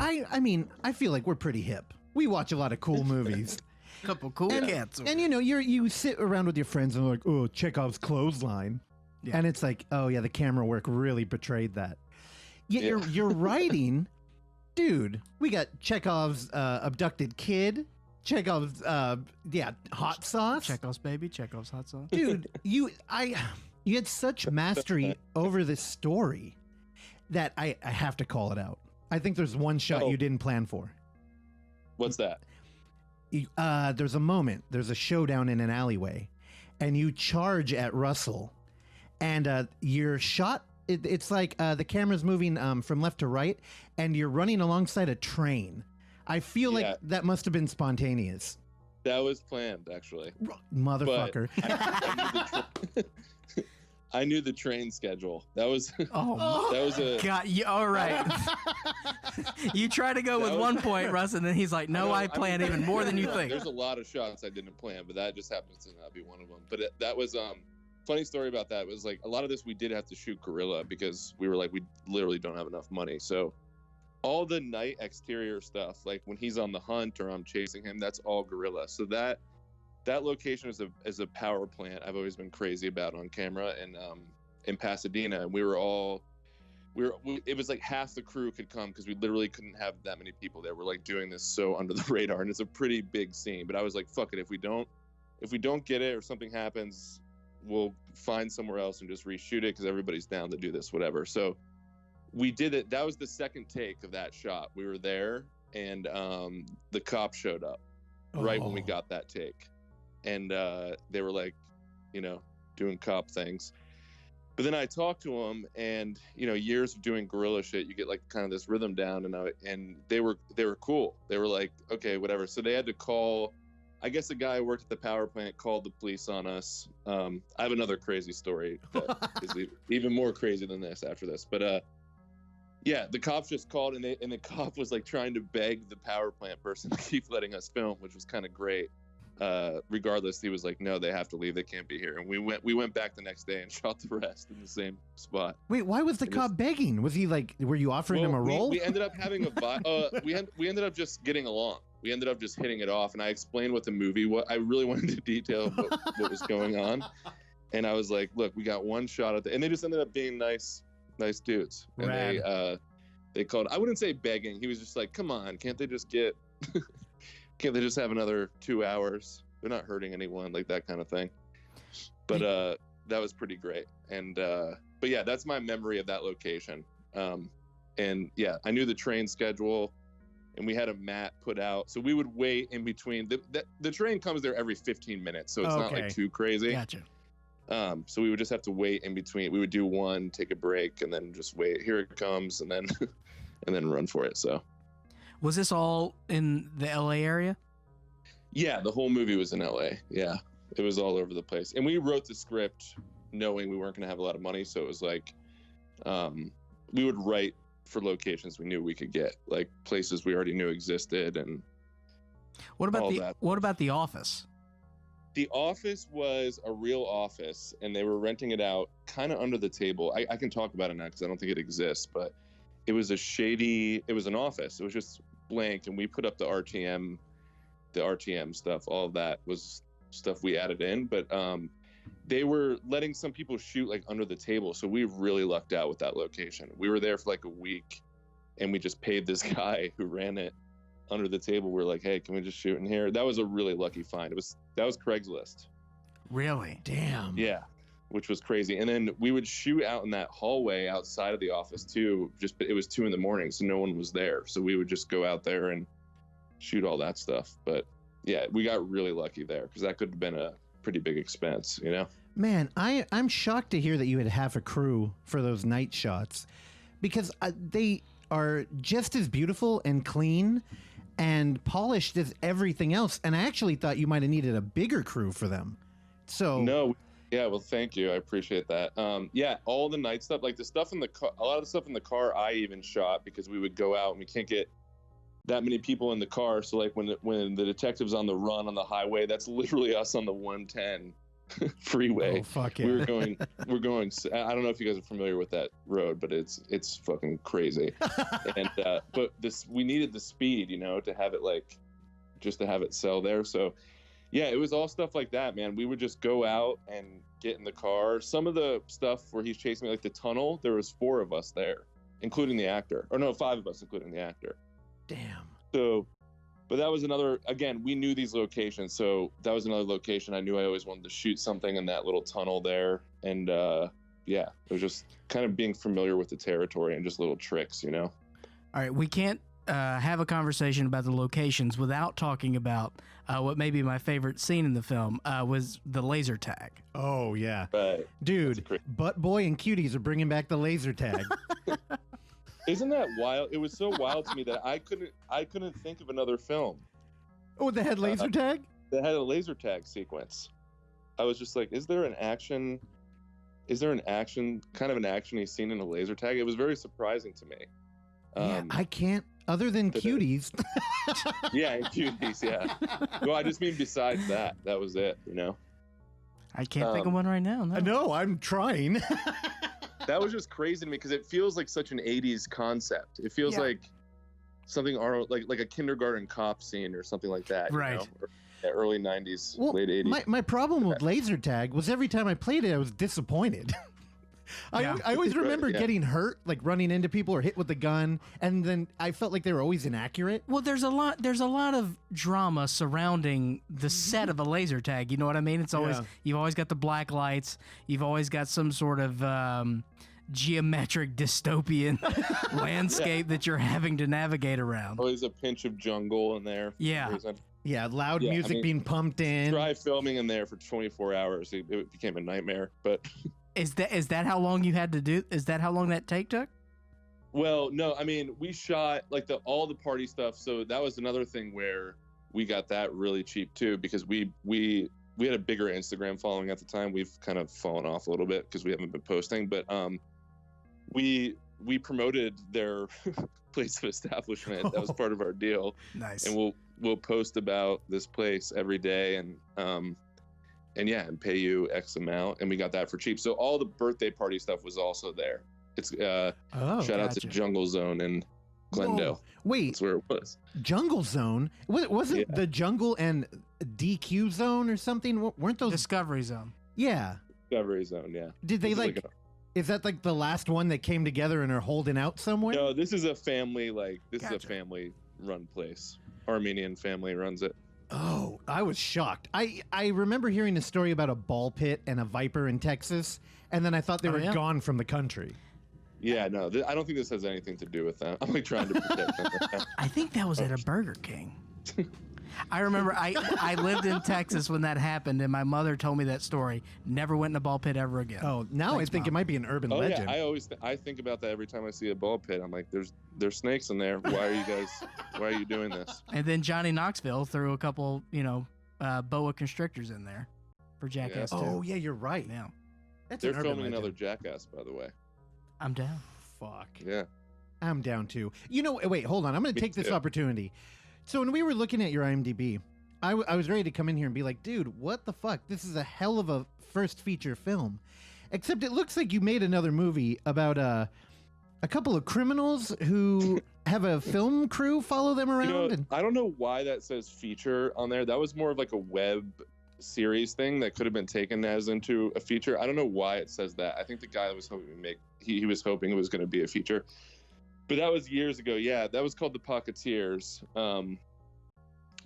I mean, I feel like we're pretty hip. We watch a lot of cool movies. Couple cool cats. And you know, you sit around with your friends and they're like, oh, Chekhov's clothesline. Yeah. And it's like, oh yeah, the camera work really betrayed that. Yet you're writing, dude, we got Chekhov's abducted kid, Chekhov's hot sauce. Chekhov's baby, Chekhov's hot sauce. Dude, you had such mastery over this story that I have to call it out. I think there's one shot you didn't plan for. What's that? There's a moment. There's a showdown in an alleyway, and you charge at Russell, and your shot. It's like the camera's moving from left to right, and you're running alongside a train. I feel like that must have been spontaneous. That was planned, actually. Motherfucker. I knew the train schedule. That was that was a God. All right. You try to go with one point, Russ, and then he's like, "No, I planned even more than you think." There's a lot of shots I didn't plan, but that just happens to not be one of them. But that was funny story about that was like a lot of this we did have to shoot guerrilla because we were like we literally don't have enough money. So all the night exterior stuff, like when he's on the hunt or I'm chasing him, that's all guerrilla. So that location is a power plant I've always been crazy about on camera, and in Pasadena, and it was like half the crew could come because we literally couldn't have that many people there. We're like doing this so under the radar, and it's a pretty big scene. But I was like, fuck it, if we don't get it or something happens, we'll find somewhere else and just reshoot it because everybody's down to do this, whatever. So we did it. That was the second take of that shot. We were there, and the cop showed up right when we got that take. And they were like, you know, doing cop things. But then I talked to them, and you know, years of doing guerrilla shit, you get like kind of this rhythm down, and they were cool. They were like, okay, whatever. So they had to call. I guess a guy who worked at the power plant called the police on us. I have another crazy story that is even more crazy than this after this. But yeah, the cops just called, and the cop was like trying to beg the power plant person to keep letting us film, which was kind of great. Regardless, he was like, no, they have to leave, they can't be here. And we went back the next day and shot the rest in the same spot. Wait, why was the cop begging? Was he like, were you offering him a role? We ended up having we ended up just getting along. We ended up just hitting it off, and I explained what the movie was. I really wanted to detail what was going on, and I was like, look, we got one shot at and they just ended up being nice dudes. And Rad. they called, I wouldn't say begging, he was just like, come on, can't they just have another 2 hours? They're not hurting anyone, like that kind of thing. But that was pretty great. And but yeah, that's my memory of that location. And yeah, I knew the train schedule, and we had a mat put out, so we would wait in between. The train comes there every 15 minutes, so it's not like too crazy. Gotcha. So we would just have to wait in between. We would do one, take a break, and then just wait. Here it comes, and then and then run for it. So. Was this all in the LA area? Yeah, the whole movie was in LA. Yeah, it was all over the place. And we wrote the script knowing we weren't going to have a lot of money. So it was like, we would write for locations we knew we could get, like places we already knew existed. And what about the office? The office was a real office, and they were renting it out kind of under the table. I can talk about it now because I don't think it exists, but it was it was an office. It was just blank, and we put up the RTM stuff. All of that was stuff we added in, but they were letting some people shoot like under the table. So we really lucked out with that location. We were there for like a week, and we just paid this guy who ran it under the table. We're like, hey, can we just shoot in here? That was a really lucky find. That was Craigslist. Really? Damn. Yeah. Which was crazy. And then we would shoot out in that hallway outside of the office too. It was 2 a.m, so no one was there. So we would just go out there and shoot all that stuff. But yeah, we got really lucky there because that could have been a pretty big expense, you know? Man, I'm shocked to hear that you had half a crew for those night shots, because they are just as beautiful and clean and polished as everything else. And I actually thought you might have needed a bigger crew for them. So no. Yeah, well, thank you. I appreciate that. Yeah, all the night stuff, like the stuff in the car, a lot of the stuff in the car I even shot because we would go out and we can't get that many people in the car. So like when the detective's on the run on the highway, that's literally us on the 110 freeway. Oh, fuck We're yeah. going. I don't know if you guys are familiar with that road, but it's fucking crazy. And but we needed the speed, to have it just to have it sell there. So yeah, it was all stuff like that, man. We would just go out and get in the car. Some of the stuff where he's chasing me, like the tunnel, there was 4 of us there, including the actor. Or no, 5 of us, including the actor. Damn. So, but that was another, again, we knew these locations. So that was another location. I knew I always wanted to shoot something in that little tunnel there. And yeah, it was just kind of being familiar with the territory and just little tricks, All right, we can't have a conversation about the locations without talking about what may be my favorite scene in the film was the laser tag. Oh, yeah. Right. Dude, Butt Boy and Cuties are bringing back the laser tag. Isn't that wild? It was so wild to me that I couldn't think of another film Oh, they had laser tag? that had a laser tag sequence. I was just like, is there an action kind of an action scene in a laser tag? It was very surprising to me. Yeah, I can't, other than Cuties. Yeah, and Cuties, yeah. Well, I just mean besides that was it, I can't think of one right now. No. No, I'm trying. That was just crazy to me because it feels like such an 80s concept. It feels like something like a kindergarten cop scene or something like that. Right. Or early 90s, Well, late 80s. my problem with laser tag was every time I played it, I was disappointed. I always remember getting hurt, like running into people or hit with the gun, and then I felt like they were always inaccurate. Well, there's a lot of drama surrounding the set of a laser tag. You know what I mean? It's always you've always got the black lights. You've always got some sort of geometric dystopian landscape that you're having to navigate around. Always a pinch of jungle in there. Yeah. Yeah, loud music being pumped in. Try filming in there for 24 hours. It became a nightmare. But is that how long you had to do? Is that how long that take took? well, no, I mean, we shot like all the party stuff. So that was another thing where we got that really cheap too, because we had a bigger Instagram following at the time. We've kind of fallen off a little bit because we haven't been posting, but we promoted their place of establishment. That was part of our deal. Nice. And we'll post about this place every day and pay you X amount. And we got that for cheap. So all the birthday party stuff was also there. It's shout out to Jungle Zone in Glendale. Whoa. Wait, that's where it was. Jungle Zone? Wasn't the Jungle and DQ Zone or something? Weren't those Discovery Zone? Yeah. Discovery Zone, yeah. Did they is that like the last one that came together and are holding out somewhere? No, this is a family is a family run place. Armenian family runs it. Oh, I was shocked. I remember hearing a story about a ball pit and a viper in Texas, and then I thought they were gone from the country. Yeah, no, I don't think this has anything to do with that. I'm like trying to protect them. I think that was at a Burger King. I remember I lived in Texas when that happened, and my mother told me that story. Never went in a ball pit ever again. Oh, now Thanks, I think Mom. it might be an urban legend. Yeah, I think about that every time I see a ball pit. I'm like, there's snakes in there. Why are you doing this? And then Johnny Knoxville threw a couple, boa constrictors in there for Jackass 2. Oh, yeah, you're right. Yeah. They're filming another Jackass, by the way. I'm down. Fuck. Yeah. I'm down too. Wait, hold on. I'm going to take this opportunity. So when we were looking at your IMDb, I was ready to come in here and be like, dude, what the fuck? This is a hell of a first feature film. Except it looks like you made another movie about a couple of criminals who have a film crew follow them around. I don't know why that says feature on there. That was more of like a web series thing that could have been taken as into a feature. I don't know why it says that. I think the guy was hoping he was hoping it was going to be a feature. But that was years ago. Yeah, that was called the Pocketeers,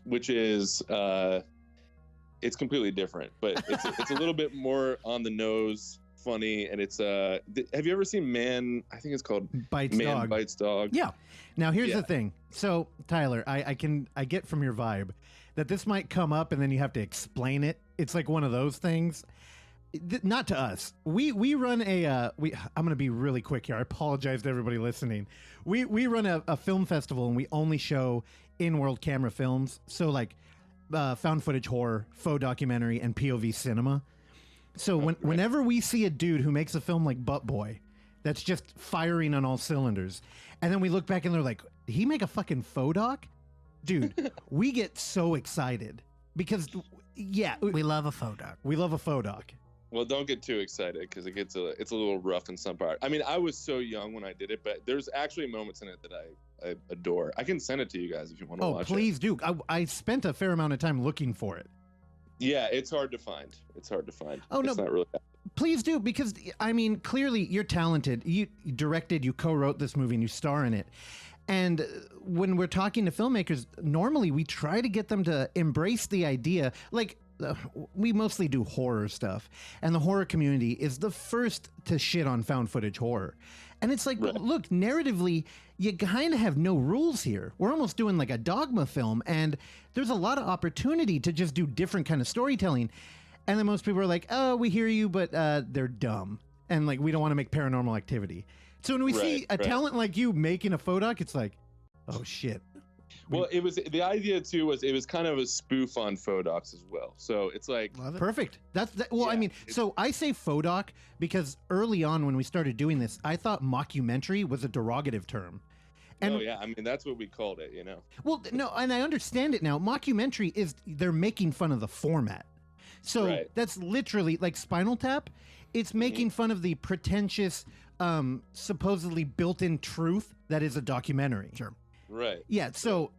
which is it's completely different, but it's a little bit more on the nose, funny, and it's have you ever seen Man? I think it's called Bites Man Dog. Bites Dog. Yeah. Now here's the thing. So Tyler, I get from your vibe that this might come up and then you have to explain it. It's like one of those things. Not to us. We run I'm going to be really quick here. I apologize to everybody listening. We run a film festival and we only show in-world camera films. So like found footage horror, faux documentary, and POV cinema. So whenever we see a dude who makes a film like Butt Boy, that's just firing on all cylinders, and then we look back and they're like, did he make a fucking faux doc? Dude, we get so excited because Yeah, We love a faux doc. we love a faux doc. Well, don't get too excited because it's a little rough in some part. I mean, I was so young when I did it, but there's actually moments in it that I adore. I can send it to you guys if you want to watch it. Oh, please do. I spent a fair amount of time looking for it. Yeah, it's hard to find. Oh, no. It's not really. Please do, because, I mean, clearly you're talented. You directed, you co-wrote this movie, and you star in it. And when we're talking to filmmakers, normally we try to get them to embrace the idea, like, we mostly do horror stuff, and the horror community is the first to shit on found footage horror. And it's like, Right. look, narratively, you kind of have no rules here. We're almost doing like a dogma film, and there's a lot of opportunity to just do different kind of storytelling. And then most people are like, oh, we hear you, but they're dumb. And like, we don't want to make Paranormal Activity. So when we see a talent like you making a faux doc, it's like, oh shit. Well, it was the idea too was it was kind of a spoof on faux docs as well. So it's like Perfect. Well, I Yeah, mean, so I say faux doc because early on when we started doing this, I thought mockumentary was a derogative term. And, oh yeah, I mean that's what we called it, you know. Well, no, and I understand it now. Mockumentary is they're making fun of the format. So Right. that's literally like Spinal Tap. It's making fun of the pretentious, supposedly built-in truth that is a documentary. Sure. Right. Yeah. So,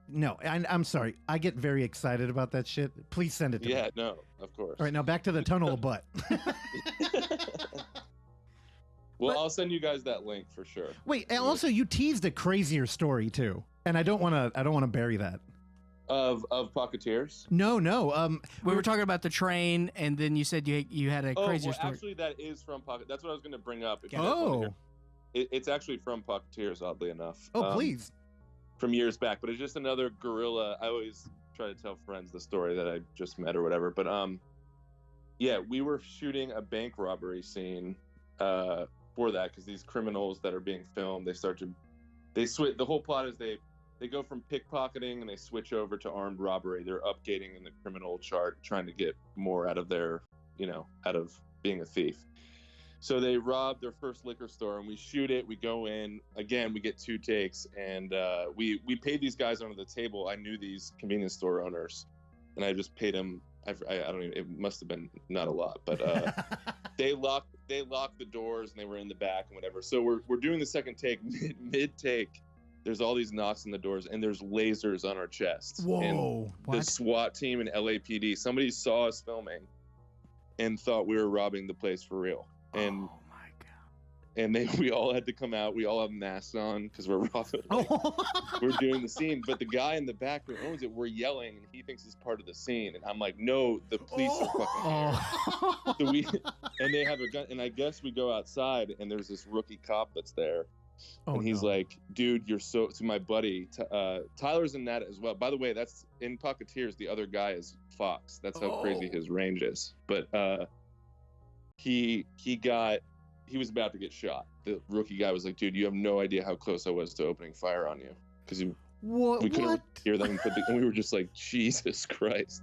no, I'm sorry. I get very excited about that shit. Please send it to me. Yeah, no, of course. All right, now back to the tunnel of butt. Well, I'll send you guys that link for sure. Wait, and also you teased a crazier story too, and I don't want to bury that. Of Pocketeers. No. We were talking about the train, and then you said you had a crazier story. Actually, that is from Pocket. That's what I was going to bring up. If you guys wanna hear. Oh, It's actually from Pocketeers, oddly enough. please. From years back, but it's just another guerrilla. I always try to tell friends the story that I just met or whatever. But yeah, we were shooting a bank robbery scene for that because these criminals that are being filmed, they switch. The whole plot is they go from pickpocketing and they switch over to armed robbery. They're updating in the criminal chart, trying to get more out of out of being a thief. So they rob their first liquor store, and we shoot it. We go in again. We get 2 takes, and we paid these guys under the table. I knew these convenience store owners, and I just paid them. I don't even. It must have been not a lot, but they locked the doors, and they were in the back and whatever. So we're doing the second take. Mid take, there's all these knocks on the doors, and there's lasers on our chests. Whoa! And the SWAT team and LAPD. Somebody saw us filming, and thought we were robbing the place for real. And oh my god! And we all had to come out. We all have masks on because we're robbing. We're doing the scene, but the guy in the back who owns it, we're yelling, and he thinks it's part of the scene. And I'm like, no, the police are fucking here. So and they have a gun. And I guess we go outside, and there's this rookie cop that's there, and he's like, dude, you're so. To my buddy, Tyler's in that as well. By the way, that's in Pocketeers. The other guy is Fox. That's how crazy his range is. But he was about to get shot. The rookie guy was like, dude, you have no idea how close I was to opening fire on you. Because we couldn't hear them. And we were just like, Jesus Christ.